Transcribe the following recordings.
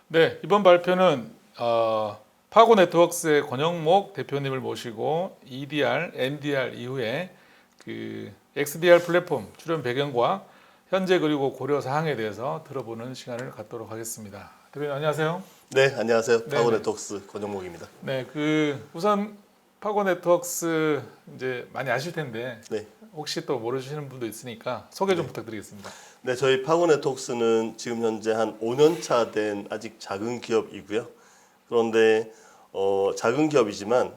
네, 이번 발표는 파고 네트워크스의 권영목 대표님을 모시고 EDR, NDR 이후에 그 XDR 플랫폼 출현 배경과 현재 그리고 고려 사항에 대해서 들어보는 시간을 갖도록 하겠습니다. 대표님 안녕하세요. 네, 안녕하세요. 파고 네네. 네트워크스 권영목입니다. 네, 우선 파고 네트워크스 이제 많이 아실 텐데 네, 혹시 또 모르시는 분도 있으니까 소개 좀 네. 부탁드리겠습니다. 네, 저희 파고 네트워크스는 지금 현재 한 5년 차 된 아직 작은 기업이고요. 그런데 작은 기업이지만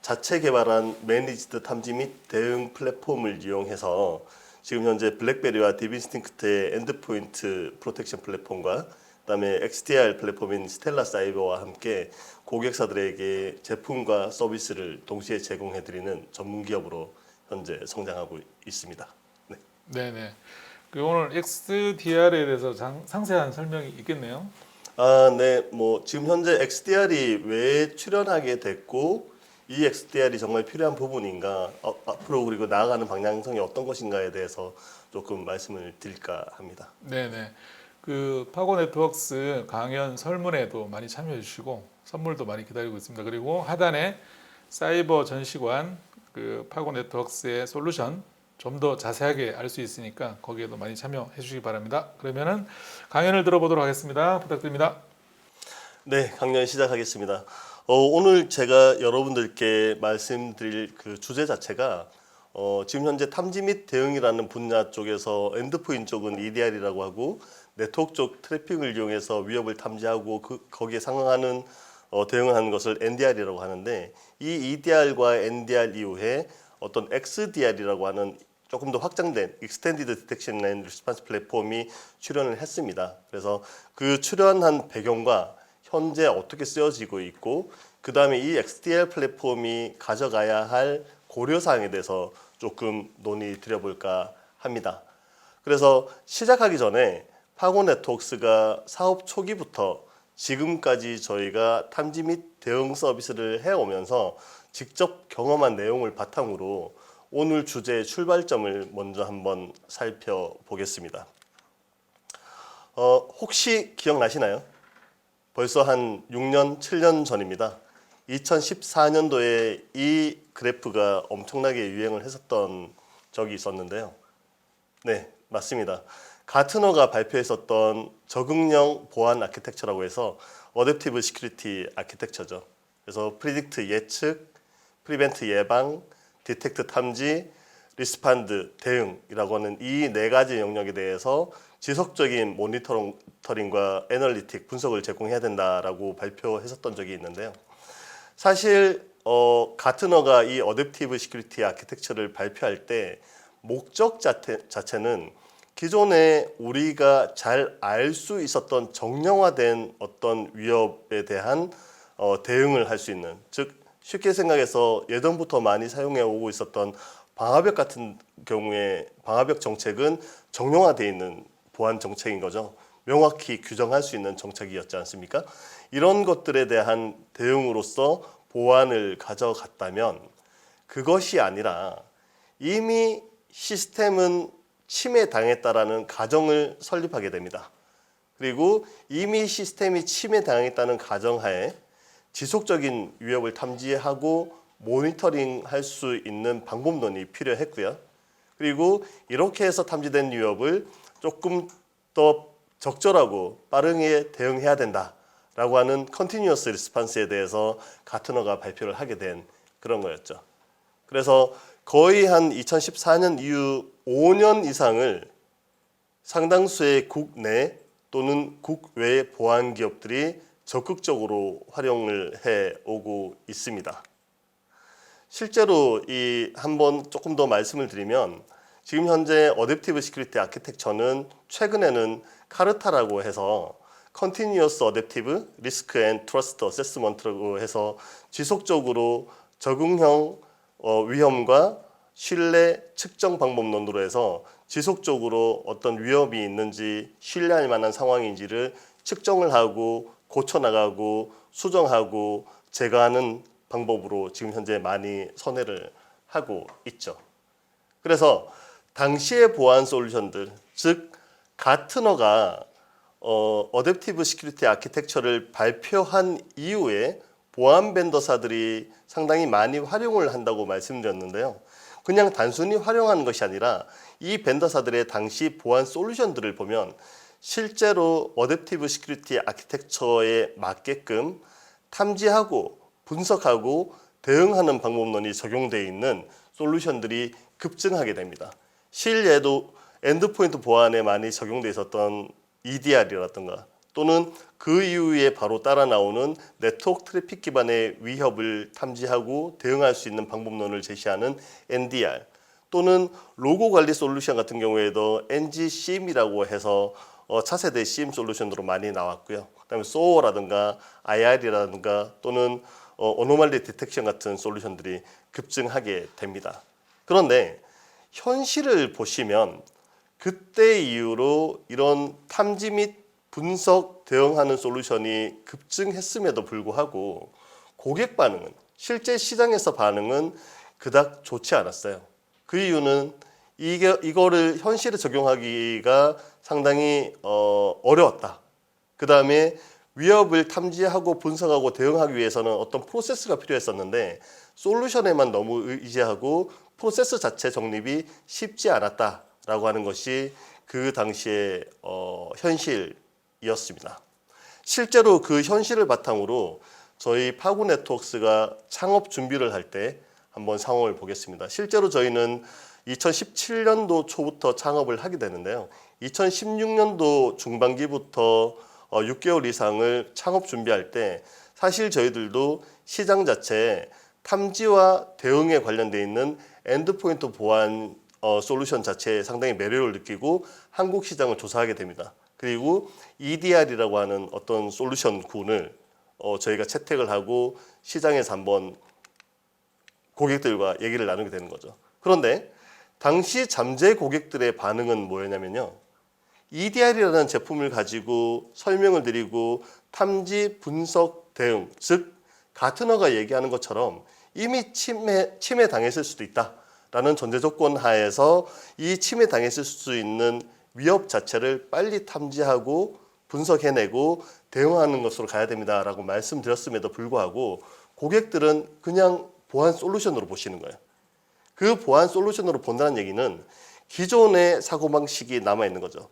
자체 개발한 매니지드 탐지 및 대응 플랫폼을 이용해서 지금 현재 블랙베리와 디비스팅크트의 엔드포인트 프로텍션 플랫폼과 그다음에 XDR 플랫폼인 스텔라 사이버와 함께 고객사들에게 제품과 서비스를 동시에 제공해드리는 전문 기업으로 현재 성장하고 있습니다. 네. 네네. 오늘 XDR에 대해서 상세한 설명이 있겠네요. 아, 네. 뭐 지금 현재 XDR이 왜 출연하게 됐고 이 XDR이 정말 필요한 부분인가 앞으로 그리고 나아가는 방향성이 어떤 것인가에 대해서 조금 말씀을 드릴까 합니다. 네네. 파고 네트워크스 강연 설문에도 많이 참여해 주시고 선물도 많이 기다리고 있습니다. 그리고 하단에 사이버 전시관 파고 네트워크스의 솔루션 좀 더 자세하게 알 수 있으니까 거기에도 많이 참여해 주시기 바랍니다. 그러면은 강연을 들어보도록 하겠습니다. 부탁드립니다. 네, 강연 시작하겠습니다. 오늘 제가 여러분들께 말씀드릴 그 주제 자체가 지금 현재 탐지 및 대응이라는 분야 쪽에서 엔드포인 쪽은 EDR이라고 하고 네트워크 쪽 트래픽을 이용해서 위협을 탐지하고 거기에 상응하는 대응을 하는 것을 NDR이라고 하는데 이 EDR과 NDR 이후에 어떤 XDR이라고 하는 조금 더 확장된 Extended Detection and Response 플랫폼이 출연을 했습니다. 그래서 그 출연한 배경과 현재 어떻게 쓰여지고 있고 그 다음에 이 XDR 플랫폼이 가져가야 할 고려사항에 대해서 조금 논의 드려볼까 합니다. 그래서 시작하기 전에 파고 네트워크스가 사업 초기부터 지금까지 저희가 탐지 및 대응 서비스를 해오면서 직접 경험한 내용을 바탕으로 오늘 주제의 출발점을 먼저 한번 살펴보겠습니다. 혹시 기억나시나요? 벌써 한 6년, 7년 전입니다. 2014년도에 이 그래프가 엄청나게 유행을 했었던 적이 있었는데요. 네, 맞습니다. 가트너가 발표했었던 적응형 보안 아키텍처라고 해서 어댑티브 시큐리티 아키텍처죠. 그래서 프리딕트 예측, 프리벤트 예방, 디텍트 탐지, 리스판드 대응이라고 하는 이 네 가지 영역에 대해서 지속적인 모니터링과 애널리틱 분석을 제공해야 된다라고 발표했었던 적이 있는데요. 사실 가트너가 이 어댑티브 시큐리티 아키텍처를 발표할 때 목적 자체는 기존에 우리가 잘 알 수 있었던 정형화된 어떤 위협에 대한 대응을 할 수 있는, 즉 쉽게 생각해서 예전부터 많이 사용해 오고 있었던 방화벽 같은 경우에 방화벽 정책은 정형화되어 있는 보안 정책인 거죠. 명확히 규정할 수 있는 정책이었지 않습니까? 이런 것들에 대한 대응으로서 보안을 가져갔다면 그것이 아니라 이미 시스템은 침해당했다라는 가정을 설립하게 됩니다. 그리고 이미 시스템이 침해당했다는 가정하에 지속적인 위협을 탐지하고 모니터링할 수 있는 방법론이 필요했고요. 그리고 이렇게 해서 탐지된 위협을 조금 더 적절하고 빠르게 대응해야 된다라고 하는 컨티뉴어스 리스판스에 대해서 가트너가 발표를 하게 된 그런 거였죠. 그래서 거의 한 2014년 이후 5년 이상을 상당수의 국내 또는 국외 보안 기업들이 적극적으로 활용을 해 오고 있습니다. 실제로 이 한번 조금 더 말씀을 드리면 지금 현재 어댑티브 시큐리티 아키텍처는 최근에는 카르타라고 해서 컨티뉴어스 어댑티브 리스크 앤 트러스트 어세스먼트라고 해서 지속적으로 적응형 위험과 신뢰 측정 방법론으로 해서 지속적으로 어떤 위협이 있는지 신뢰할 만한 상황인지를 측정을 하고 고쳐나가고 수정하고 제거하는 방법으로 지금 현재 많이 선회를 하고 있죠. 그래서 당시의 보안 솔루션들, 즉 가트너가 어댑티브 시큐리티 아키텍처를 발표한 이후에 보안 벤더사들이 상당히 많이 활용을 한다고 말씀드렸는데요. 그냥 단순히 활용하는 것이 아니라 이 벤더사들의 당시 보안 솔루션들을 보면 실제로 어댑티브 시큐리티 아키텍처에 맞게끔 탐지하고 분석하고 대응하는 방법론이 적용되어 있는 솔루션들이 급증하게 됩니다. 실예도 엔드포인트 보안에 많이 적용되어 있었던 EDR이라든가 또는 그 이후에 바로 따라 나오는 네트워크 트래픽 기반의 위협을 탐지하고 대응할 수 있는 방법론을 제시하는 NDR 또는 로고 관리 솔루션 같은 경우에도 NGCIM이라고 해서 차세대 CIM 솔루션으로 많이 나왔고요. 그다음에 SOA라든가 IR이라든가 또는 어노말리 디텍션 같은 솔루션들이 급증하게 됩니다. 그런데 현실을 보시면 그때 이후로 이런 탐지 및 분석 대응하는 솔루션이 급증했음에도 불구하고 고객 반응은 실제 시장에서 반응은 그닥 좋지 않았어요. 그 이유는 이거를 현실에 적용하기가 상당히 어려웠다. 그 다음에 위협을 탐지하고 분석하고 대응하기 위해서는 어떤 프로세스가 필요했었는데 솔루션에만 너무 의지하고 프로세스 자체 정립이 쉽지 않았다라고 하는 것이 그 당시의 현실이었습니다. 실제로 그 현실을 바탕으로 저희 파고 네트워크스가 창업 준비를 할 때 한번 상황을 보겠습니다. 실제로 저희는 2017년도 초부터 창업을 하게 되는데요. 2016년도 중반기부터 6개월 이상을 창업 준비할 때 사실 저희들도 시장 자체에 탐지와 대응에 관련되어 있는 엔드포인트 보안 솔루션 자체에 상당히 매력을 느끼고 한국 시장을 조사하게 됩니다. 그리고 EDR이라고 하는 어떤 솔루션 군을 저희가 채택을 하고 시장에서 한번 고객들과 얘기를 나누게 되는 거죠. 그런데 당시 잠재 고객들의 반응은 뭐였냐면요. EDR이라는 제품을 가지고 설명을 드리고 탐지, 분석, 대응, 즉 가트너가 얘기하는 것처럼 이미 침해 당했을 수도 있다라는 전제 조건 하에서 이 침해 당했을 수 있는 위협 자체를 빨리 탐지하고 분석해내고 대응하는 것으로 가야 됩니다라고 말씀드렸음에도 불구하고 고객들은 그냥 보안 솔루션으로 보시는 거예요. 그 보안 솔루션으로 본다는 얘기는 기존의 사고방식이 남아있는 거죠.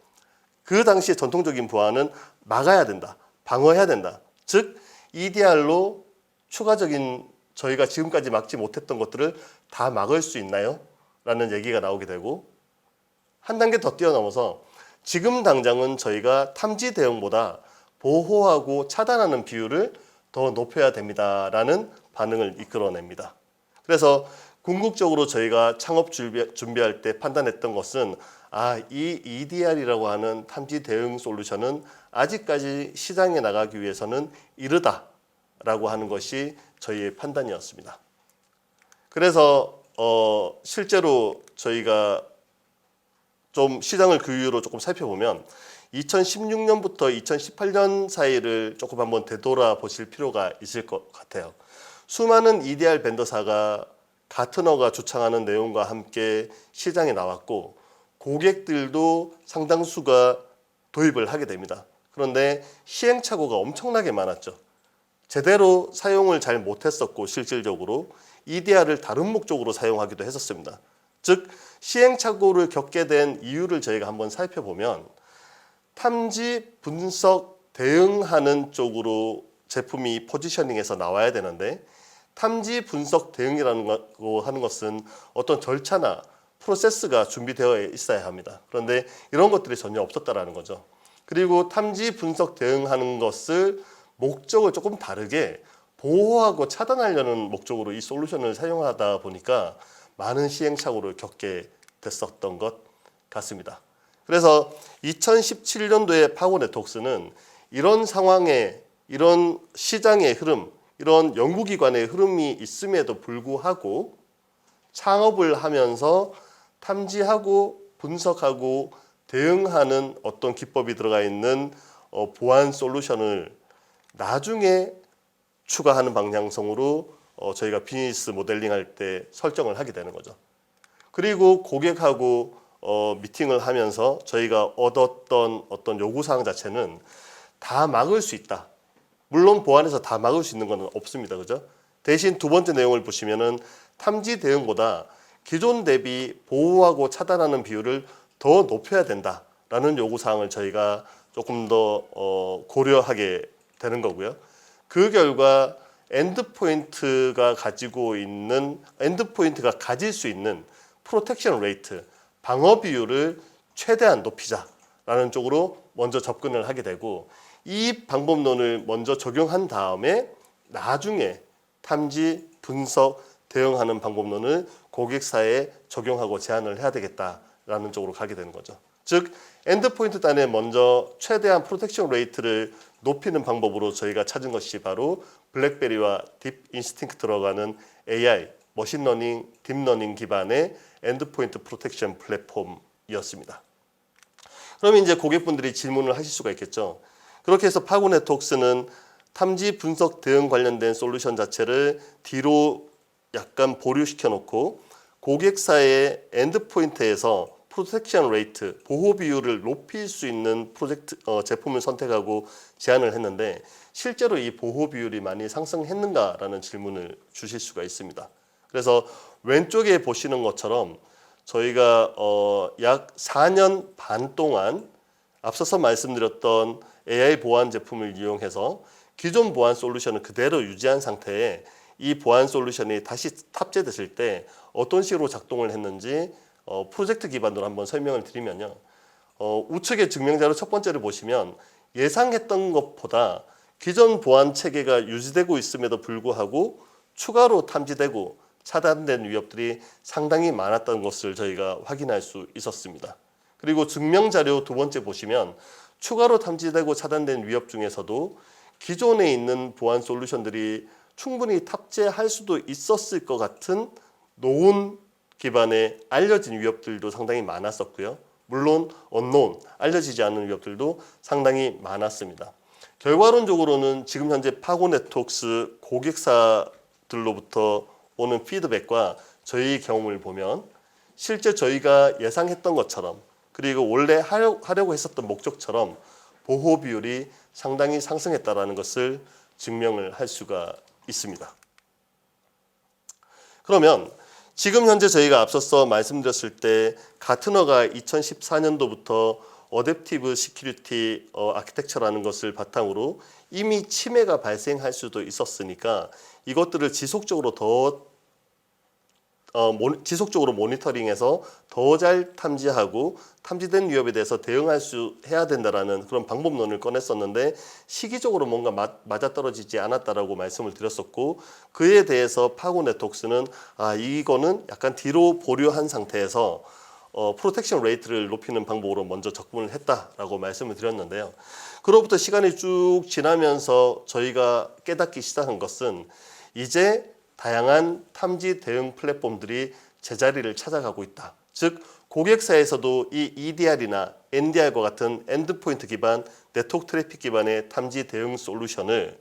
그 당시에 전통적인 보안은 막아야 된다, 방어해야 된다. 즉 EDR로 추가적인 저희가 지금까지 막지 못했던 것들을 다 막을 수 있나요? 라는 얘기가 나오게 되고 한 단계 더 뛰어넘어서 지금 당장은 저희가 탐지 대응보다 보호하고 차단하는 비율을 더 높여야 됩니다라는 반응을 이끌어냅니다. 그래서 궁극적으로 저희가 창업 준비할 때 판단했던 것은 이 EDR이라고 하는 탐지 대응 솔루션은 아직까지 시장에 나가기 위해서는 이르다라고 하는 것이 저희의 판단이었습니다. 그래서 실제로 저희가 좀 시장을 그 이후로 조금 살펴보면 2016년부터 2018년 사이를 조금 한번 되돌아보실 필요가 있을 것 같아요. 수많은 EDR 벤더사가 가트너가 주창하는 내용과 함께 시장에 나왔고 고객들도 상당수가 도입을 하게 됩니다. 그런데 시행착오가 엄청나게 많았죠. 제대로 사용을 잘 못했었고 실질적으로 EDR을 다른 목적으로 사용하기도 했었습니다. 즉 시행착오를 겪게 된 이유를 저희가 한번 살펴보면 탐지, 분석, 대응하는 쪽으로 제품이 포지셔닝해서 나와야 되는데 탐지, 분석, 대응이라는 거 하는 것은 어떤 절차나 프로세스가 준비되어 있어야 합니다. 그런데 이런 것들이 전혀 없었다라는 거죠. 그리고 탐지, 분석, 대응하는 것을 목적을 조금 다르게 보호하고 차단하려는 목적으로 이 솔루션을 사용하다 보니까 많은 시행착오를 겪게 됐었던 것 같습니다. 그래서 2017년도에 파고 네트워크스는 이런 상황에 이런 시장의 흐름, 이런 연구기관의 흐름이 있음에도 불구하고 창업을 하면서 탐지하고 분석하고 대응하는 어떤 기법이 들어가 있는 보안 솔루션을 나중에 추가하는 방향성으로 저희가 비즈니스 모델링 할 때 설정을 하게 되는 거죠. 그리고 고객하고 미팅을 하면서 저희가 얻었던 어떤 요구사항 자체는 다 막을 수 있다. 물론 보안에서 다 막을 수 있는 건 없습니다. 그죠? 대신 두 번째 내용을 보시면은 탐지 대응보다 기존 대비 보호하고 차단하는 비율을 더 높여야 된다라는 요구사항을 저희가 조금 더 고려하게 되는 거고요. 그 결과 엔드포인트가 가질 수 있는 프로텍션 레이트, 방어 비율을 최대한 높이자라는 쪽으로 먼저 접근을 하게 되고, 이 방법론을 먼저 적용한 다음에 나중에 탐지, 분석, 대응하는 방법론을 고객사에 적용하고 제안을 해야 되겠다라는 쪽으로 가게 되는 거죠. 즉 엔드포인트 단에 먼저 최대한 프로텍션 레이트를 높이는 방법으로 저희가 찾은 것이 바로 블랙베리와 딥 인스팅크 들어가는 AI, 머신러닝, 딥러닝 기반의 엔드포인트 프로텍션 플랫폼이었습니다. 그러면 이제 고객분들이 질문을 하실 수가 있겠죠. 그렇게 해서 파고 네트워크스는 탐지, 분석, 대응 관련된 솔루션 자체를 뒤로 약간 보류시켜 놓고 고객사의 엔드포인트에서 프로텍션 레이트, 보호 비율을 높일 수 있는 제품을 선택하고 제안을 했는데, 실제로 이 보호 비율이 많이 상승했는가라는 질문을 주실 수가 있습니다. 그래서 왼쪽에 보시는 것처럼 저희가 약 4년 반 동안 앞서서 말씀드렸던 AI 보안 제품을 이용해서 기존 보안 솔루션을 그대로 유지한 상태에 이 보안 솔루션이 다시 탑재됐을 때 어떤 식으로 작동을 했는지 프로젝트 기반으로 한번 설명을 드리면요. 우측의 증명자료 첫 번째를 보시면 예상했던 것보다 기존 보안 체계가 유지되고 있음에도 불구하고 추가로 탐지되고 차단된 위협들이 상당히 많았던 것을 저희가 확인할 수 있었습니다. 그리고 증명자료 두 번째 보시면 추가로 탐지되고 차단된 위협 중에서도 기존에 있는 보안 솔루션들이 충분히 탑재할 수도 있었을 것 같은 노운 기반의 알려진 위협들도 상당히 많았었고요. 물론 언노운, 알려지지 않은 위협들도 상당히 많았습니다. 결과론적으로는 지금 현재 파고 네트워크스 고객사들로부터 오는 피드백과 저희 경험을 보면 실제 저희가 예상했던 것처럼, 그리고 원래 하려고 했었던 목적처럼 보호 비율이 상당히 상승했다는 것을 증명을 할 수가 있습니다. 그러면 지금 현재 저희가 앞서서 말씀드렸을 때 가트너가 2014년도부터 어댑티브 시큐리티 아키텍처라는 것을 바탕으로 이미 침해가 발생할 수도 있었으니까 이것들을 지속적으로 모니터링해서 더 잘 탐지하고 탐지된 위협에 대해서 해야 된다라는 그런 방법론을 꺼냈었는데, 시기적으로 뭔가 맞아떨어지지 않았다라고 말씀을 드렸었고, 그에 대해서 파고 네트워크스는 이거는 약간 뒤로 보류한 상태에서 프로텍션 레이트를 높이는 방법으로 먼저 접근을 했다라고 말씀을 드렸는데요. 그로부터 시간이 쭉 지나면서 저희가 깨닫기 시작한 것은 이제 다양한 탐지 대응 플랫폼들이 제자리를 찾아가고 있다. 즉 고객사에서도 이 EDR이나 NDR과 같은 엔드포인트 기반, 네트워크 트래픽 기반의 탐지 대응 솔루션을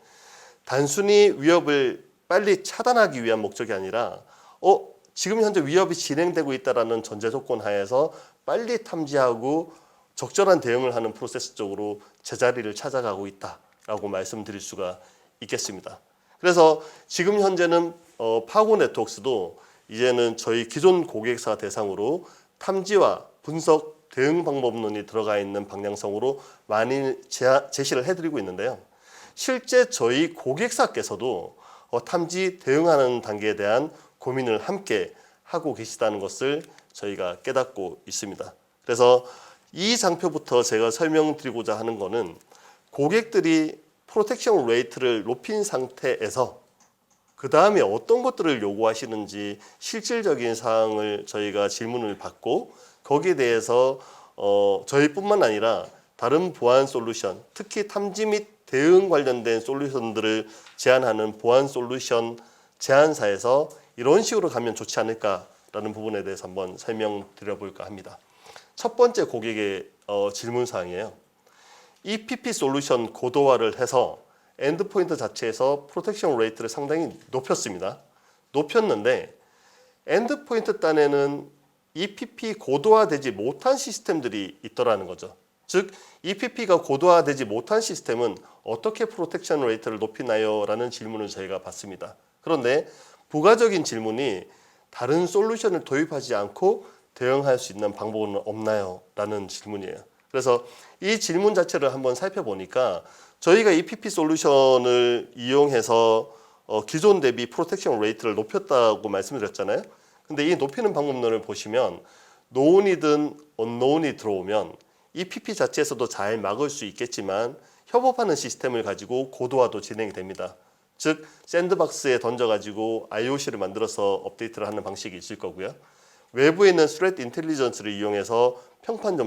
단순히 위협을 빨리 차단하기 위한 목적이 아니라 지금 현재 위협이 진행되고 있다는 전제 조건 하에서 빨리 탐지하고 적절한 대응을 하는 프로세스 쪽으로 제자리를 찾아가고 있다라고 말씀드릴 수가 있겠습니다. 그래서 지금 현재는 파고 네트워크스도 이제는 저희 기존 고객사 대상으로 탐지와 분석 대응 방법론이 들어가 있는 방향성으로 많이 제시를 해드리고 있는데요. 실제 저희 고객사께서도 탐지 대응하는 단계에 대한 고민을 함께 하고 계시다는 것을 저희가 깨닫고 있습니다. 그래서 이 장표부터 제가 설명드리고자 하는 것은 고객들이 프로텍션 레이트를 높인 상태에서 그 다음에 어떤 것들을 요구하시는지 실질적인 사항을 저희가 질문을 받고 거기에 대해서 저희뿐만 아니라 다른 보안 솔루션, 특히 탐지 및 대응 관련된 솔루션들을 제안하는 보안 솔루션 제안사에서 이런 식으로 가면 좋지 않을까라는 부분에 대해서 한번 설명드려볼까 합니다. 첫 번째 고객의 질문사항이에요. EPP 솔루션 고도화를 해서 엔드포인트 자체에서 프로텍션 레이트를 상당히 높였습니다. 높였는데 엔드포인트 단에는 EPP 고도화되지 못한 시스템들이 있더라는 거죠. 즉 EPP가 고도화되지 못한 시스템은 어떻게 프로텍션 레이트를 높이나요? 라는 질문을 저희가 받습니다. 그런데 부가적인 질문이 다른 솔루션을 도입하지 않고 대응할 수 있는 방법은 없나요? 라는 질문이에요. 그래서 이 질문 자체를 한번 살펴보니까 저희가 EPP 솔루션을 이용해서 기존 대비 프로텍션 레이트를 높였다고 말씀드렸잖아요. 근데 이 높이는 방법론을 보시면 노운이든 언노운이 들어오면 EPP 자체에서도 잘 막을 수 있겠지만 협업하는 시스템을 가지고 고도화도 진행이 됩니다. 즉 샌드박스에 던져가지고 IOC를 만들어서 업데이트를 하는 방식이 있을 거고요. 외부에 있는 스트레트 인텔리전스를 이용해서 평판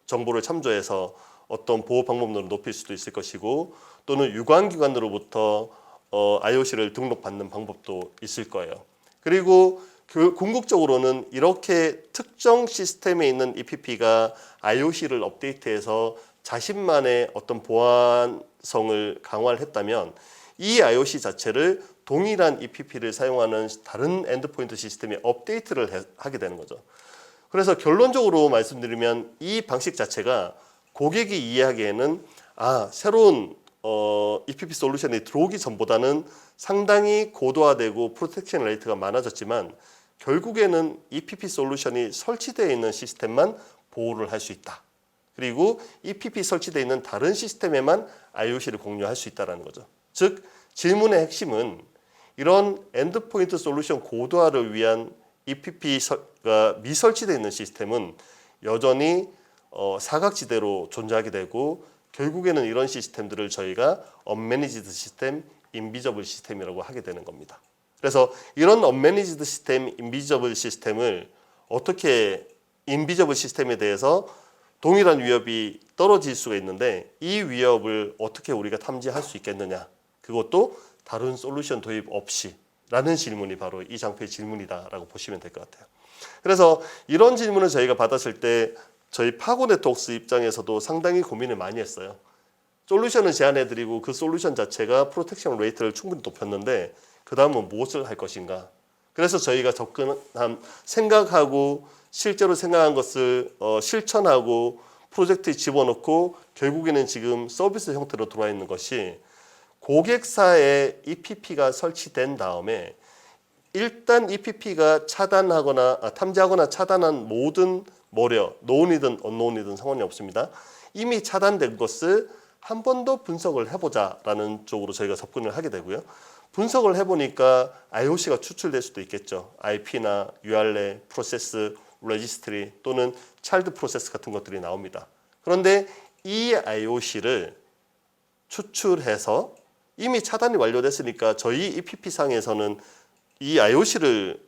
정보를 참조해서 어떤 보호 방법론을 높일 수도 있을 것이고 또는 유관기관으로부터 IOC를 등록받는 방법도 있을 거예요. 그리고 궁극적으로는 이렇게 특정 시스템에 있는 EPP가 IOC를 업데이트해서 자신만의 어떤 보안성을 강화를 했다면 이 IOC 자체를 동일한 EPP를 사용하는 다른 엔드포인트 시스템에 업데이트를 하게 되는 거죠. 그래서 결론적으로 말씀드리면 이 방식 자체가 고객이 이해하기에는 새로운 EPP 솔루션이 들어오기 전보다는 상당히 고도화되고 프로텍션 레이트가 많아졌지만 결국에는 EPP 솔루션이 설치되어 있는 시스템만 보호를 할 수 있다. 그리고 EPP 설치되어 있는 다른 시스템에만 IOC를 공유할 수 있다는 거죠. 즉 질문의 핵심은 이런 엔드포인트 솔루션 고도화를 위한 EPP가 미설치되어 있는 시스템은 여전히 사각지대로 존재하게 되고 결국에는 이런 시스템들을 저희가 언매니지드 시스템, 인비저블 시스템이라고 하게 되는 겁니다. 그래서 이런 언매니지드 시스템, 인비저블 시스템을 어떻게 인비저블 시스템에 대해서 동일한 위협이 떨어질 수가 있는데 이 위협을 어떻게 우리가 탐지할 수 있겠느냐, 그것도 다른 솔루션 도입 없이 라는 질문이 바로 이 장표의 질문이다라고 보시면 될 것 같아요. 그래서 이런 질문을 저희가 받았을 때 저희 파고 네트워크스 입장에서도 상당히 고민을 많이 했어요. 솔루션을 제안해드리고 그 솔루션 자체가 프로텍션 레이트를 충분히 높였는데 그 다음은 무엇을 할 것인가. 그래서 저희가 생각하고 실제로 생각한 것을 실천하고 프로젝트에 집어넣고 결국에는 지금 서비스 형태로 들어와 있는 것이 고객사에 EPP가 설치된 다음에 일단 EPP가 탐지하거나 차단한 모든 노운이든 언노운이든 상관이 없습니다. 이미 차단된 것을 한 번 더 분석을 해보자라는 쪽으로 저희가 접근을 하게 되고요. 분석을 해보니까 IOC가 추출될 수도 있겠죠. IP나 URL, 프로세스, 레지스트리 또는 차일드 프로세스 같은 것들이 나옵니다. 그런데 이 IOC를 추출해서 이미 차단이 완료됐으니까 저희 EPP상에서는 이 IOC를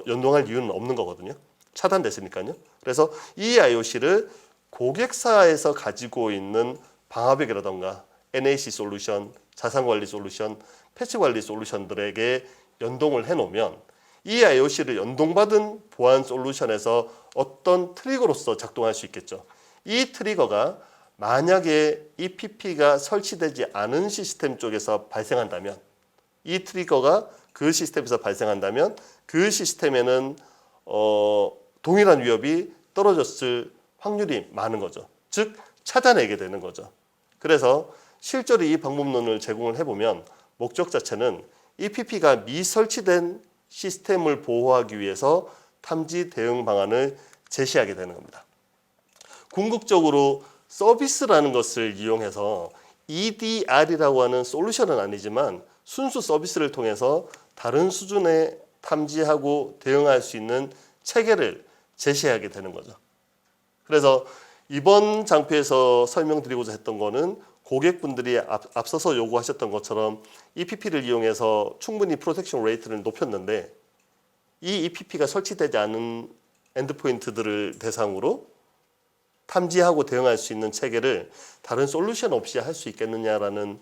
연동할 이유는 없는 거거든요. 차단됐으니까요. 그래서 이 IOC를 고객사에서 가지고 있는 방화벽이라던가 NAC 솔루션, 자산관리 솔루션, 패치관리 솔루션들에게 연동을 해놓으면 이 IOC를 연동받은 보안 솔루션에서 어떤 트리거로서 작동할 수 있겠죠. 이 트리거가 만약에 EPP가 설치되지 않은 시스템 쪽에서 발생한다면 이 트리거가 그 시스템에서 발생한다면 그 시스템에는 동일한 위협이 떨어졌을 확률이 많은 거죠. 즉 찾아내게 되는 거죠. 그래서 실제로 이 방법론을 제공을 해보면 목적 자체는 EPP가 미설치된 시스템을 보호하기 위해서 탐지 대응 방안을 제시하게 되는 겁니다. 궁극적으로 서비스라는 것을 이용해서 EDR이라고 하는 솔루션은 아니지만 순수 서비스를 통해서 다른 수준의 탐지하고 대응할 수 있는 체계를 제시하게 되는 거죠. 그래서 이번 장표에서 설명드리고자 했던 거는 고객분들이 앞서서 요구하셨던 것처럼 EPP를 이용해서 충분히 프로텍션 레이트를 높였는데 이 EPP가 설치되지 않은 엔드포인트들을 대상으로 탐지하고 대응할 수 있는 체계를 다른 솔루션 없이 할 수 있겠느냐라는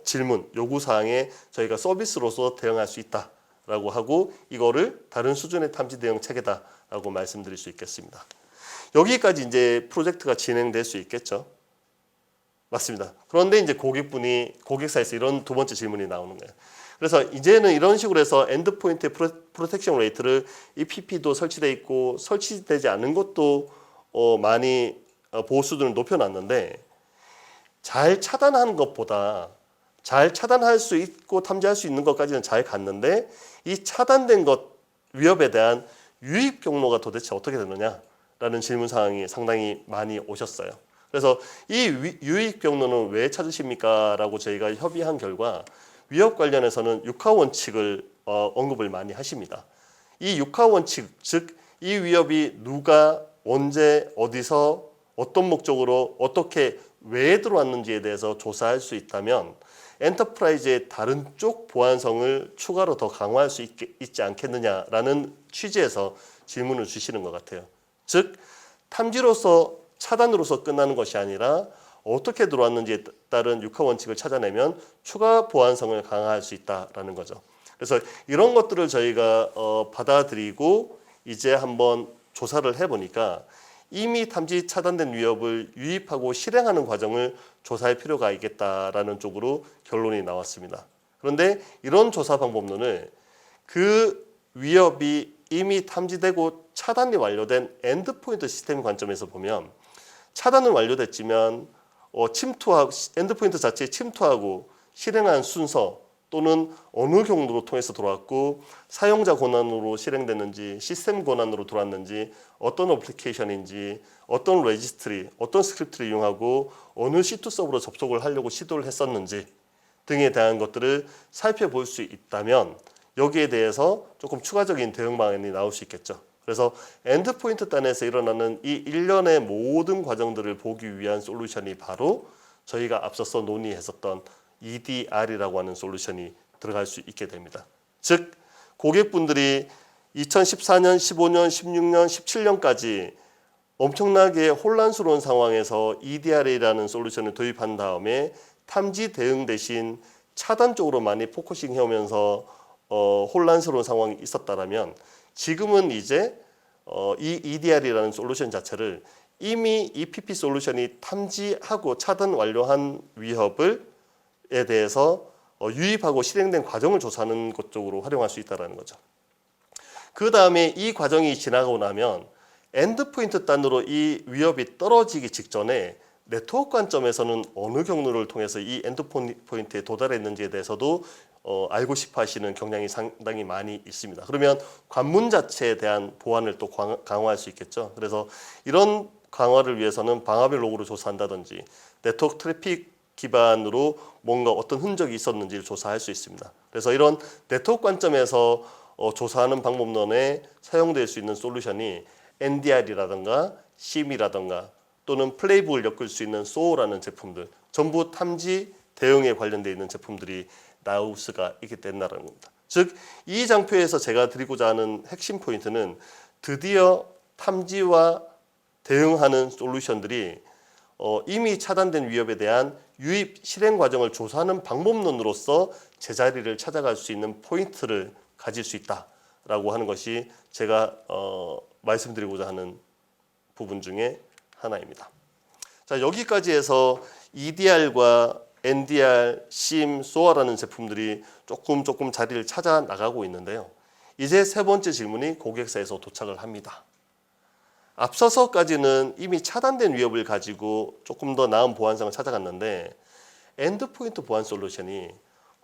질문, 요구사항에 저희가 서비스로서 대응할 수 있다라고 하고 이거를 다른 수준의 탐지 대응 체계다라고 말씀드릴 수 있겠습니다. 여기까지 이제 프로젝트가 진행될 수 있겠죠. 맞습니다. 그런데 이제 고객사에서 이런 두 번째 질문이 나오는 거예요. 그래서 이제는 이런 식으로 해서 엔드포인트 프로텍션 레이트를 이 PP도 설치되어 있고 설치되지 않은 것도 많이 보호 수준을 높여놨는데, 잘 차단하는 것보다 잘 차단할 수 있고 탐지할 수 있는 것까지는 잘 갔는데, 이 차단된 것 위협에 대한 유입 경로가 도대체 어떻게 되느냐라는 질문 사항이 상당히 많이 오셨어요. 그래서 이 유입 경로는 왜 찾으십니까? 라고 저희가 협의한 결과, 위협 관련해서는 6하 원칙을 언급을 많이 하십니다. 이 6하 원칙, 즉 이 위협이 누가 언제 어디서 어떤 목적으로 어떻게 왜 들어왔는지에 대해서 조사할 수 있다면 엔터프라이즈의 다른 쪽 보안성을 추가로 더 강화할 수 있지 않겠느냐라는 취지에서 질문을 주시는 것 같아요. 즉 탐지로서 차단으로서 끝나는 것이 아니라 어떻게 들어왔는지에 따른 6하 원칙을 찾아내면 추가 보안성을 강화할 수 있다라는 거죠. 그래서 이런 것들을 저희가 받아들이고 이제 한번 조사를 해보니까 이미 탐지 차단된 위협을 유입하고 실행하는 과정을 조사할 필요가 있겠다라는 쪽으로 결론이 나왔습니다. 그런데 이런 조사 방법론을 그 위협이 이미 탐지되고 차단이 완료된 엔드포인트 시스템 관점에서 보면, 차단은 완료됐지만 침투하고 엔드포인트 자체에 침투하고 실행한 순서 또는 어느 경로로 통해서 들어왔고 사용자 권한으로 실행됐는지 시스템 권한으로 들어왔는지 어떤 어플리케이션인지 어떤 레지스트리 어떤 스크립트를 이용하고 어느 C2 서버로 접속을 하려고 시도를 했었는지 등에 대한 것들을 살펴볼 수 있다면 여기에 대해서 조금 추가적인 대응 방안이 나올 수 있겠죠. 그래서 엔드포인트 단에서 일어나는 이 일련의 모든 과정들을 보기 위한 솔루션이 바로 저희가 앞서서 논의했었던 EDR이라고 하는 솔루션이 들어갈 수 있게 됩니다. 즉 고객분들이 2014년, 15년, 16년, 17년까지 엄청나게 혼란스러운 상황에서 EDR이라는 솔루션을 도입한 다음에 탐지 대응 대신 차단 쪽으로 많이 포커싱 해오면서 혼란스러운 상황이 있었다면, 지금은 이제 이 EDR이라는 솔루션 자체를 이미 이 PP 솔루션이 탐지하고 차단 완료한 위협에 대해서 유입하고 실행된 과정을 조사하는 것 쪽으로 활용할 수 있다는 거죠. 그 다음에 이 과정이 지나고 나면 엔드포인트 단으로 이 위협이 떨어지기 직전에 네트워크 관점에서는 어느 경로를 통해서 이 엔드포인트에 도달했는지에 대해서도 알고 싶어 하시는 경향이 상당히 많이 있습니다. 그러면 관문 자체에 대한 보안을 또 강화할 수 있겠죠. 그래서 이런 강화를 위해서는 방화별 로그를 조사한다든지 네트워크 트래픽 기반으로 뭔가 어떤 흔적이 있었는지를 조사할 수 있습니다. 그래서 이런 네트워크 관점에서 조사하는 방법론에 사용될 수 있는 솔루션이 NDR이라든가 SIEM이라든가 또는 플레이북을 엮을 수 있는 SOA라는 제품들, 전부 탐지 대응에 관련되어 있는 제품들이 나올 수가 있게 된다는 겁니다. 즉 이 장표에서 제가 드리고자 하는 핵심 포인트는 드디어 탐지와 대응하는 솔루션들이 이미 차단된 위협에 대한 유입 실행 과정을 조사하는 방법론으로서 제자리를 찾아갈 수 있는 포인트를 가질 수 있다라고 하는 것이 제가 말씀드리고자 하는 부분 중에 하나입니다. 자, 여기까지 해서 EDR과 NDR, SIEM, SOA라는 제품들이 조금 자리를 찾아 나가고 있는데요. 이제 세 번째 질문이 고객사에서 도착을 합니다. 앞서서까지는 이미 차단된 위협을 가지고 조금 더 나은 보안성을 찾아갔는데, 엔드포인트 보안 솔루션이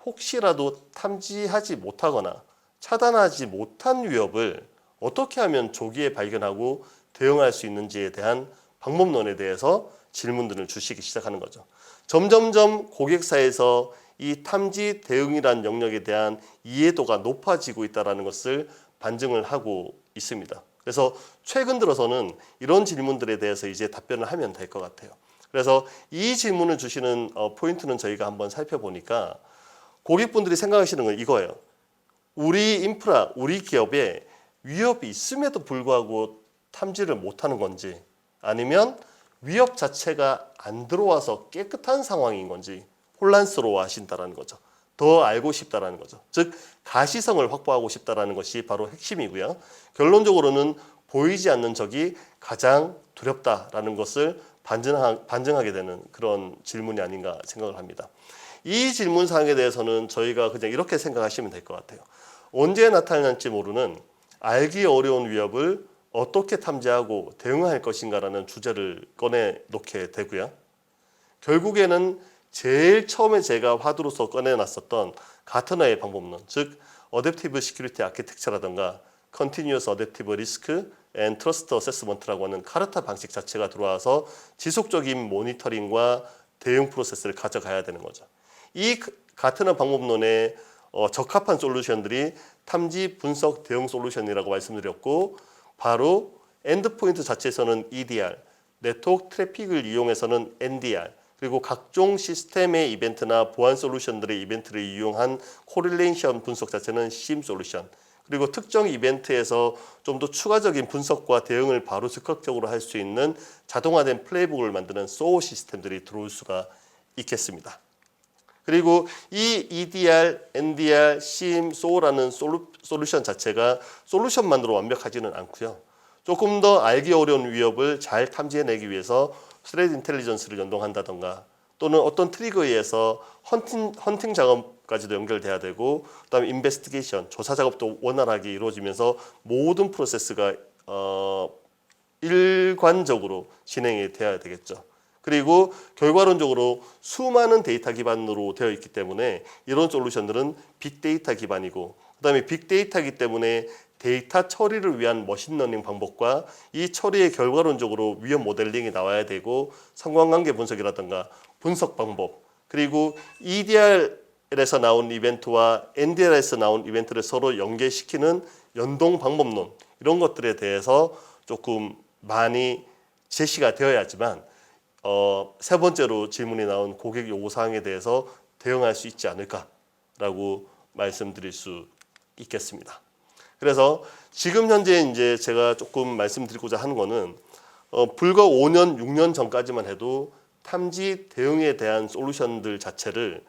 혹시라도 탐지하지 못하거나 차단하지 못한 위협을 어떻게 하면 조기에 발견하고 대응할 수 있는지에 대한 방법론에 대해서 질문들을 주시기 시작하는 거죠. 점점점 고객사에서 이 탐지 대응이란 영역에 대한 이해도가 높아지고 있다는 것을 반증을 하고 있습니다. 그래서 최근 들어서는 이런 질문들에 대해서 이제 답변을 하면 될 것 같아요. 그래서 이 질문을 주시는 포인트는 저희가 한번 살펴보니까 고객분들이 생각하시는 건 이거예요. 우리 인프라, 우리 기업에 위협이 있음에도 불구하고 탐지를 못하는 건지, 아니면 위협 자체가 안 들어와서 깨끗한 상황인 건지 혼란스러워 하신다는 거죠. 더 알고 싶다라는 거죠. 즉 가시성을 확보하고 싶다라는 것이 바로 핵심이고요. 결론적으로는 보이지 않는 적이 가장 두렵다라는 것을 반증하게 되는 그런 질문이 아닌가 생각을 합니다. 이 질문 사항에 대해서는 저희가 그냥 이렇게 생각하시면 될 것 같아요. 언제 나타날지 모르는 알기 어려운 위협을 어떻게 탐지하고 대응할 것인가라는 주제를 꺼내 놓게 되고요. 결국에는 제일 처음에 제가 화두로서 꺼내놨었던 가트너의 방법론, 즉 어댑티브 시큐리티 아키텍처라든가 컨티뉴어스 어댑티브 리스크 앤 트러스트 어세스먼트라고 하는 카르타 방식 자체가 들어와서 지속적인 모니터링과 대응 프로세스를 가져가야 되는 거죠. 이 가트너 방법론에 적합한 솔루션들이 탐지 분석 대응 솔루션이라고 말씀드렸고, 바로 엔드포인트 자체에서는 EDR, 네트워크 트래픽을 이용해서는 NDR, 그리고 각종 시스템의 이벤트나 보안 솔루션들의 이벤트를 이용한 코릴레이션 분석 자체는 SIEM 솔루션, 그리고 특정 이벤트에서 좀 더 추가적인 분석과 대응을 바로 즉각적으로 할 수 있는 자동화된 플레이북을 만드는 SOA 시스템들이 들어올 수가 있겠습니다. 그리고 이 EDR, NDR, SIEM, SOA라는 솔루션 자체가 솔루션만으로 완벽하지는 않고요. 조금 더 알기 어려운 위협을 잘 탐지해내기 위해서 스레드 인텔리전스를 연동한다던가, 또는 어떤 트리거에 의해서 헌팅 작업까지도 연결돼야 되고, 그다음에 인베스티게이션, 조사 작업도 원활하게 이루어지면서 모든 프로세스가 일관적으로 진행이 돼야 되겠죠. 그리고 결과론적으로 수많은 데이터 기반으로 되어 있기 때문에 이런 솔루션들은 빅데이터 기반이고, 그다음에 빅데이터이기 때문에 데이터 처리를 위한 머신러닝 방법과 이 처리의 결과론적으로 위험 모델링이 나와야 되고, 상관관계 분석이라든가 분석 방법, 그리고 EDR에서 나온 이벤트와 NDR에서 나온 이벤트를 서로 연계시키는 연동 방법론, 이런 것들에 대해서 조금 많이 제시가 되어야지만 세 번째로 질문이 나온 고객 요구사항에 대해서 대응할 수 있지 않을까라고 말씀드릴 수 있겠습니다. 그래서 지금 현재 이제 제가 조금 말씀드리고자 하는 거는 불과 5년, 6년 전까지만 해도 탐지 대응에 대한 솔루션들 자체를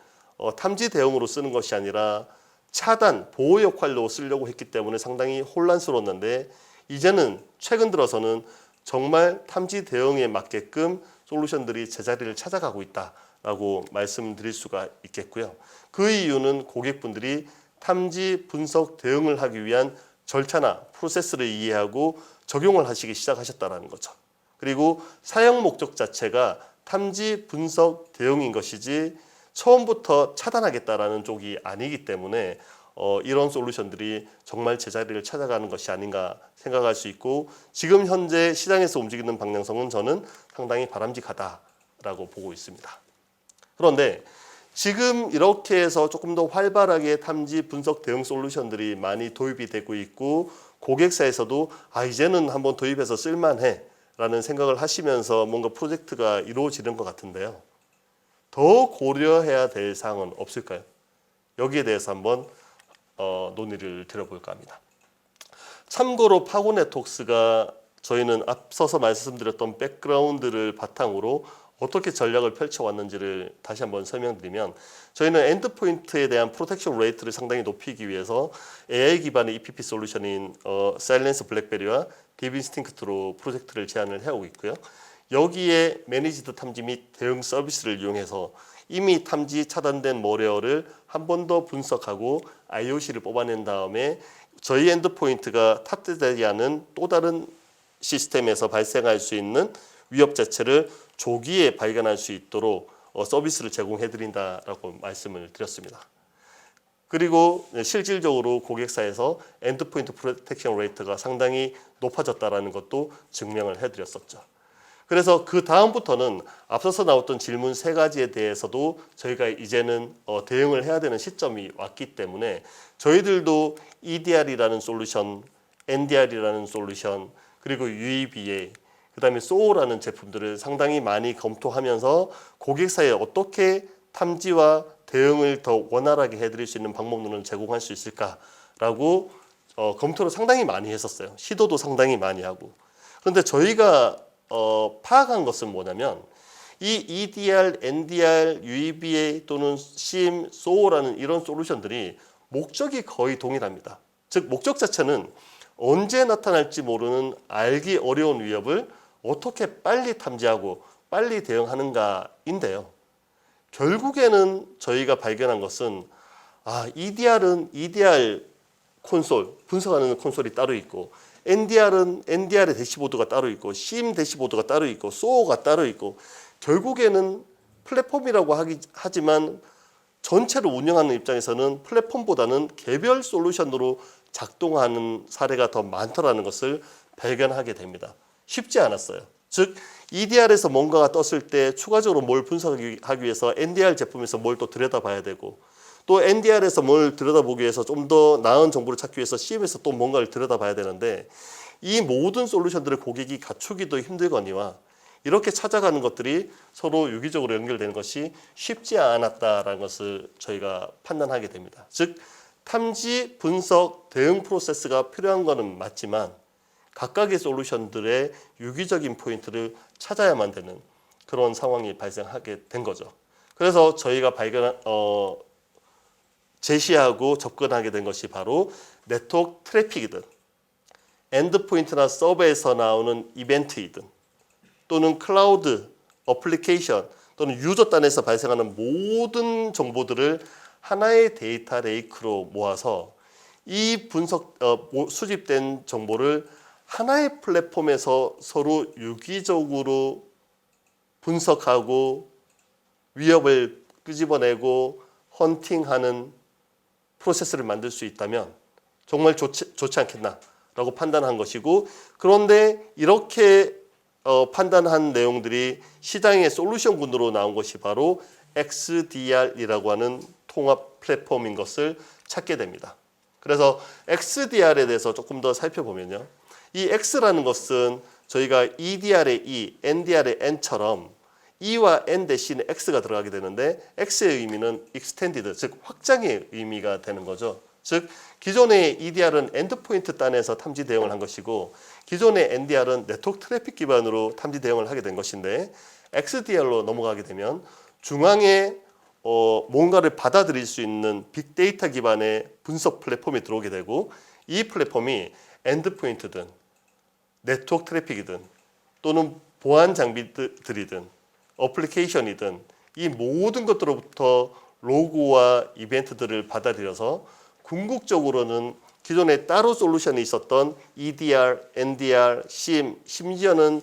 탐지 대응으로 쓰는 것이 아니라 차단, 보호 역할로 쓰려고 했기 때문에 상당히 혼란스러웠는데, 이제는 최근 들어서는 정말 탐지 대응에 맞게끔 솔루션들이 제자리를 찾아가고 있다라고 말씀드릴 수가 있겠고요. 그 이유는 고객분들이 탐지 분석 대응을 하기 위한 절차나 프로세스를 이해하고 적용을 하시기 시작하셨다는 거죠. 그리고 사용 목적 자체가 탐지 분석 대응인 것이지 처음부터 차단하겠다라는 쪽이 아니기 때문에 이런 솔루션들이 정말 제자리를 찾아가는 것이 아닌가 생각할 수 있고, 지금 현재 시장에서 움직이는 방향성은 저는 상당히 바람직하다라고 보고 있습니다. 그런데 지금 이렇게 해서 조금 더 활발하게 탐지 분석 대응 솔루션들이 많이 도입이 되고 있고, 고객사에서도 이제는 한번 도입해서 쓸만해 라는 생각을 하시면서 뭔가 프로젝트가 이루어지는 것 같은데요. 더 고려해야 될 사항은 없을까요? 여기에 대해서 한번 논의를 드려볼까 합니다. 참고로 파고 네트워크스가 저희는 앞서서 말씀드렸던 백그라운드를 바탕으로 어떻게 전략을 펼쳐왔는지를 다시 한번 설명드리면, 저희는 엔드포인트에 대한 프로텍션 레이트를 상당히 높이기 위해서 AI 기반의 EPP 솔루션인 사일렌스 블랙베리와 디빈스팅크트로 프로젝트를 제안을 해오고 있고요. 여기에 매니지드 탐지 및 대응 서비스를 이용해서 이미 탐지 차단된 머레어를 한 번 더 분석하고 IOC를 뽑아낸 다음에 저희 엔드포인트가 탑재되지 않은 또 다른 시스템에서 발생할 수 있는 위협 자체를 조기에 발견할 수 있도록 서비스를 제공해드린다라고 말씀을 드렸습니다. 그리고 실질적으로 고객사에서 엔드포인트 프로텍션 레이트가 상당히 높아졌다는 것도 증명을 해드렸었죠. 그래서 그 다음부터는 앞서서 나왔던 질문 세 가지에 대해서도 저희가 이제는 대응을 해야 되는 시점이 왔기 때문에 저희들도 EDR이라는 솔루션, NDR이라는 솔루션, 그리고 UEBA, 그다음에 SOA라는 제품들을 상당히 많이 검토하면서 고객사에 어떻게 탐지와 대응을 더 원활하게 해드릴 수 있는 방법론을 제공할 수 있을까라고 검토를 상당히 많이 했었어요. 시도도 상당히 많이 하고. 그런데 저희가 파악한 것은 뭐냐면, 이 EDR, NDR, UEBA 또는 SIEM, SOA라는 이런 솔루션들이 목적이 거의 동일합니다. 즉 목적 자체는 언제 나타날지 모르는 알기 어려운 위협을 어떻게 빨리 탐지하고 빨리 대응하는가인데요. 결국에는 저희가 발견한 것은 EDR은 EDR 콘솔, 분석하는 콘솔이 따로 있고 NDR은 NDR의 대시보드가 따로 있고 CIEM 대시보드가 따로 있고 SOA가 따로 있고 결국에는 플랫폼이라고 하지만 전체를 운영하는 입장에서는 플랫폼보다는 개별 솔루션으로 작동하는 사례가 더 많더라는 것을 발견하게 됩니다. 쉽지 않았어요. 즉 EDR에서 뭔가가 떴을 때 추가적으로 뭘 분석하기 위해서 NDR 제품에서 뭘 또 들여다봐야 되고 또 NDR에서 뭘 들여다보기 위해서 좀 더 나은 정보를 찾기 위해서 CM에서 또 뭔가를 들여다봐야 되는데 이 모든 솔루션들을 고객이 갖추기도 힘들거니와 이렇게 찾아가는 것들이 서로 유기적으로 연결되는 것이 쉽지 않았다라는 것을 저희가 판단하게 됩니다. 즉 탐지, 분석, 대응 프로세스가 필요한 것은 맞지만 각각의 솔루션들의 유기적인 포인트를 찾아야만 되는 그런 상황이 발생하게 된 거죠. 그래서 저희가 제시하고 접근하게 된 것이 바로 네트워크 트래픽이든 엔드포인트나 서버에서 나오는 이벤트이든 또는 클라우드, 어플리케이션 또는 유저 단에서 발생하는 모든 정보들을 하나의 데이터 레이크로 모아서 이 수집된 정보를 하나의 플랫폼에서 서로 유기적으로 분석하고 위협을 끄집어내고 헌팅하는 프로세스를 만들 수 있다면 정말 좋지 않겠나라고 판단한 것이고 그런데 이렇게 판단한 내용들이 시장의 솔루션군으로 나온 것이 바로 XDR이라고 하는 통합 플랫폼인 것을 찾게 됩니다. 그래서 XDR에 대해서 조금 더 살펴보면요. 이 X라는 것은 저희가 EDR의 E, NDR의 N처럼 E와 N 대신에 X가 들어가게 되는데 X의 의미는 extended, 즉 확장의 의미가 되는 거죠. 즉 기존의 EDR은 엔드포인트 단에서 탐지 대응을 한 것이고 기존의 NDR은 네트워크 트래픽 기반으로 탐지 대응을 하게 된 것인데 XDR로 넘어가게 되면 중앙에 뭔가를 받아들일 수 있는 빅데이터 기반의 분석 플랫폼이 들어오게 되고 이 플랫폼이 엔드포인트든 네트워크 트래픽이든 또는 보안 장비들이든 어플리케이션이든 이 모든 것들로부터 로그와 이벤트들을 받아들여서 궁극적으로는 기존에 따로 솔루션이 있었던 EDR, NDR, CIEM, 심지어는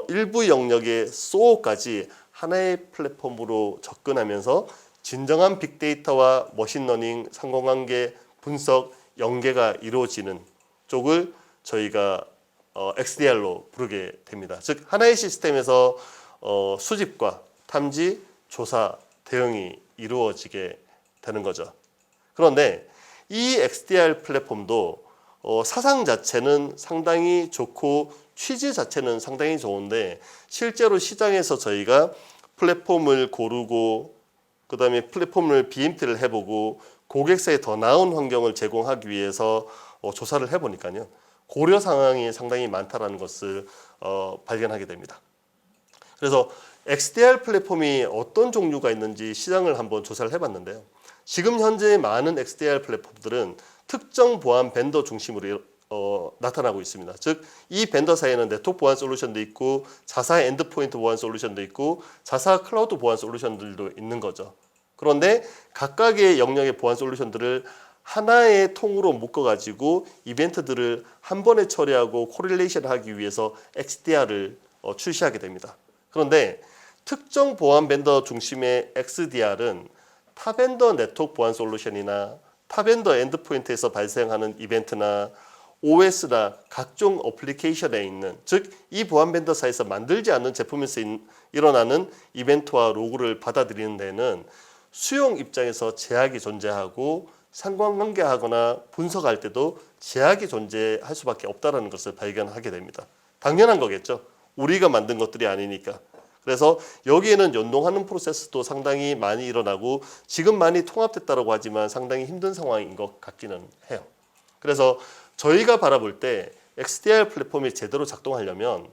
일부 영역의 SOA까지 하나의 플랫폼으로 접근하면서 진정한 빅데이터와 머신러닝, 상호관계, 분석, 연계가 이루어지는 쪽을 저희가 XDR로 부르게 됩니다. 즉 하나의 시스템에서 수집과 탐지, 조사, 대응이 이루어지게 되는 거죠. 그런데 이 XDR 플랫폼도 사상 자체는 상당히 좋고 취지 자체는 상당히 좋은데 실제로 시장에서 저희가 플랫폼을 고르고 그 다음에 플랫폼을 BMT를 해보고 고객사에 더 나은 환경을 제공하기 위해서 조사를 해보니까요. 고려 상황이 상당히 많다는 것을 발견하게 됩니다. 그래서 XDR 플랫폼이 어떤 종류가 있는지 시장을 한번 조사를 해봤는데요. 지금 현재 많은 XDR 플랫폼들은 특정 보안 벤더 중심으로 나타나고 있습니다. 즉, 이 벤더 사이에는 네트워크 보안 솔루션도 있고 자사 엔드포인트 보안 솔루션도 있고 자사 클라우드 보안 솔루션들도 있는 거죠. 그런데 각각의 영역의 보안 솔루션들을 하나의 통으로 묶어가지고 이벤트들을 한 번에 처리하고 코릴레이션을 하기 위해서 XDR을 출시하게 됩니다. 그런데 특정 보안 벤더 중심의 XDR은 타 벤더 네트워크 보안 솔루션이나 타 벤더 엔드포인트에서 발생하는 이벤트나 OS나 각종 어플리케이션에 있는, 즉 이 보안 벤더 사이에서 만들지 않는 제품에서 일어나는 이벤트와 로그를 받아들이는 데는 수용 입장에서 제약이 존재하고 상관관계하거나 분석할 때도 제약이 존재할 수밖에 없다는 것을 발견하게 됩니다. 당연한 거겠죠. 우리가 만든 것들이 아니니까. 그래서 여기에는 연동하는 프로세스도 상당히 많이 일어나고 지금 많이 통합됐다고 하지만 상당히 힘든 상황인 것 같기는 해요. 그래서 저희가 바라볼 때 XDR 플랫폼이 제대로 작동하려면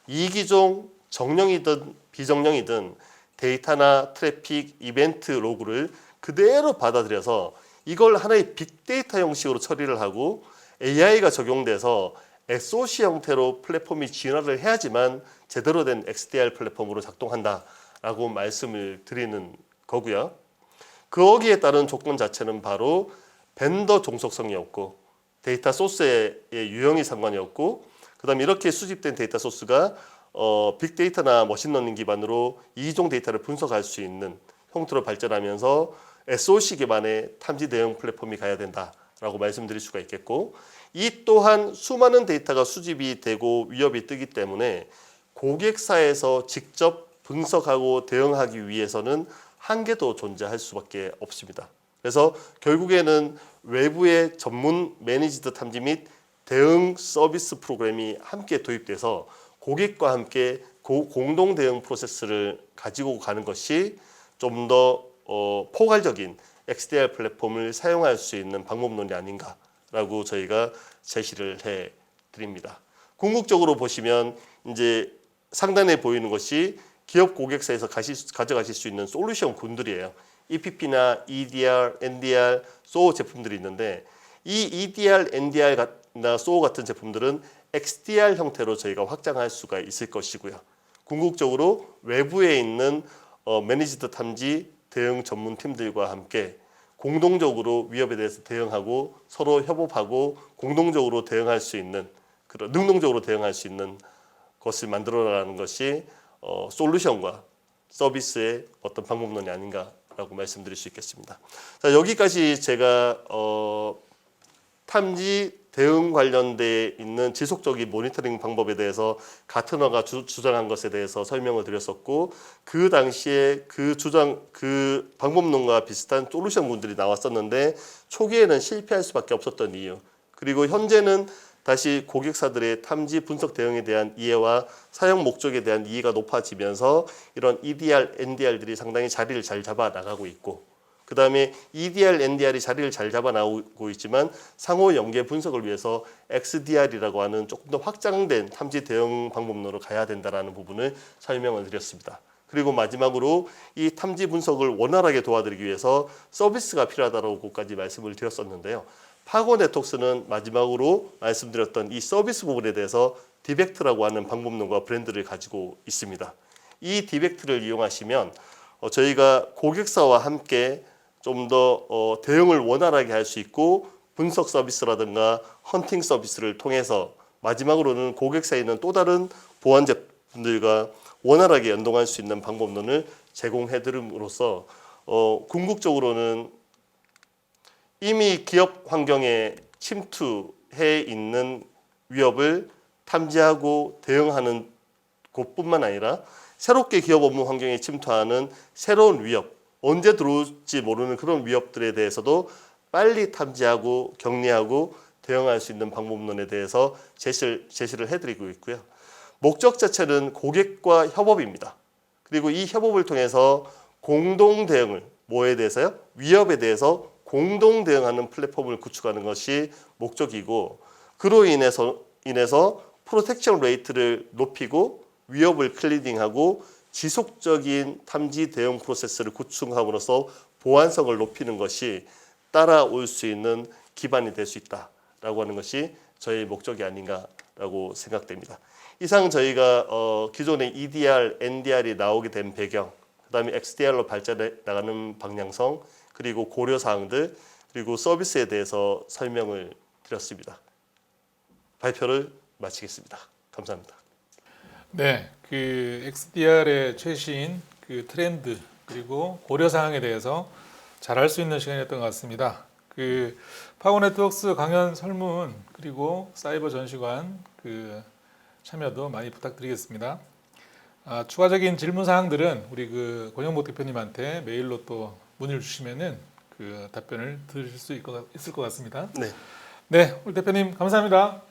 이기종 정령이든 비정령이든 데이터나 트래픽, 이벤트 로그를 그대로 받아들여서 이걸 하나의 빅데이터 형식으로 처리를 하고 AI가 적용돼서 SOC 형태로 플랫폼이 진화를 해야지만 제대로 된 XDR 플랫폼으로 작동한다라고 말씀을 드리는 거고요. 거기에 따른 조건 자체는 바로 벤더 종속성이 없고 데이터 소스의 유형이 상관이 없고 그다음에 이렇게 수집된 데이터 소스가 빅데이터나 머신러닝 기반으로 이종 데이터를 분석할 수 있는 형태로 발전하면서 SOC 기반의 탐지 대응 플랫폼이 가야 된다라고 말씀드릴 수가 있겠고 이 또한 수많은 데이터가 수집이 되고 위협이 뜨기 때문에 고객사에서 직접 분석하고 대응하기 위해서는 한계도 존재할 수밖에 없습니다. 그래서 결국에는 외부의 전문 매니지드 탐지 및 대응 서비스 프로그램이 함께 도입돼서 고객과 함께 공동 대응 프로세스를 가지고 가는 것이 좀 더 포괄적인 XDR 플랫폼을 사용할 수 있는 방법론이 아닌가라고 저희가 제시를 해 드립니다. 궁극적으로 보시면 이제 상단에 보이는 것이 기업 고객사에서 가져가실 수 있는 솔루션 군들이에요. EPP나 EDR, NDR, SOA 제품들이 있는데 이 EDR, NDR나 SOA 같은 제품들은 XDR 형태로 저희가 확장할 수가 있을 것이고요. 궁극적으로 외부에 있는 매니지드 탐지 대응 전문 팀들과 함께 공동적으로 위협에 대해서 대응하고 서로 협업하고 공동적으로 대응할 수 있는 그런 능동적으로 대응할 수 있는 것을 만들어가는 것이 솔루션과 서비스의 어떤 방법론이 아닌가라고 말씀드릴 수 있겠습니다. 자, 여기까지 제가 탐지 대응 관련돼 있는 지속적인 모니터링 방법에 대해서 가트너가 주장한 것에 대해서 설명을 드렸었고 그 당시에 그 방법론과 비슷한 솔루션군들이 나왔었는데 초기에는 실패할 수밖에 없었던 이유 그리고 현재는 다시 고객사들의 탐지 분석 대응에 대한 이해와 사용 목적에 대한 이해가 높아지면서 이런 EDR, NDR들이 상당히 자리를 잘 잡아 나가고 있고 그 다음에 EDR, NDR이 자리를 잘 잡아 나오고 있지만 상호 연계 분석을 위해서 XDR이라고 하는 조금 더 확장된 탐지 대응 방법론으로 가야 된다는 부분을 설명을 드렸습니다. 그리고 마지막으로 이 탐지 분석을 원활하게 도와드리기 위해서 서비스가 필요하다고까지 말씀을 드렸었는데요. 파고 네트워크스는 마지막으로 말씀드렸던 이 서비스 부분에 대해서 디벡트라고 하는 방법론과 브랜드를 가지고 있습니다. 이 디벡트를 이용하시면 저희가 고객사와 함께 좀 더 대응을 원활하게 할 수 있고 분석 서비스라든가 헌팅 서비스를 통해서 마지막으로는 고객사에 있는 또 다른 보안 제품들과 원활하게 연동할 수 있는 방법론을 제공해 드림으로써 궁극적으로는 이미 기업 환경에 침투해 있는 위협을 탐지하고 대응하는 곳뿐만 아니라 새롭게 기업 업무 환경에 침투하는 새로운 위협, 언제 들어올지 모르는 그런 위협들에 대해서도 빨리 탐지하고 격리하고 대응할 수 있는 방법론에 대해서 제시를 해드리고 있고요. 목적 자체는 고객과 협업입니다. 그리고 이 협업을 통해서 공동 대응을 뭐에 대해서요? 위협에 대해서 공동 대응하는 플랫폼을 구축하는 것이 목적이고 그로 인해서 프로텍션 레이트를 높이고 위협을 클리닝하고 지속적인 탐지 대응 프로세스를 구축함으로써 보안성을 높이는 것이 따라올 수 있는 기반이 될 수 있다라고 하는 것이 저희 목적이 아닌가라고 생각됩니다. 이상 저희가 기존의 EDR, NDR이 나오게 된 배경, 그다음에 XDR로 발전해 나가는 방향성, 그리고 고려 사항들, 그리고 서비스에 대해서 설명을 드렸습니다. 발표를 마치겠습니다. 감사합니다. 네, 그 XDR의 최신 그 트렌드 그리고 고려 사항에 대해서 잘 알 수 있는 시간이었던 것 같습니다. 그 파고 네트워크스 강연 설문 그리고 사이버 전시관 그 참여도 많이 부탁드리겠습니다. 추가적인 질문 사항들은 우리 그 권영복 대표님한테 메일로 또 문의를 주시면은 그 답변을 들으실 수 있을 것 같습니다. 네. 네, 우리 대표님 감사합니다.